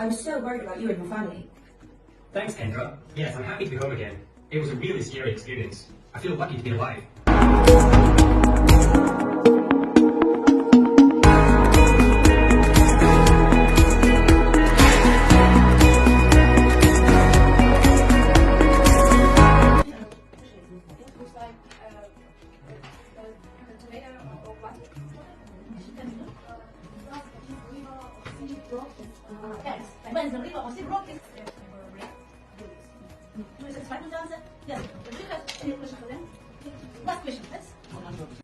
I'm so worried about you and your family. Thanks, Kendra. Yes, I'm happy to be home again. It was a really scary experience. I feel lucky to be alive. When the river was broken.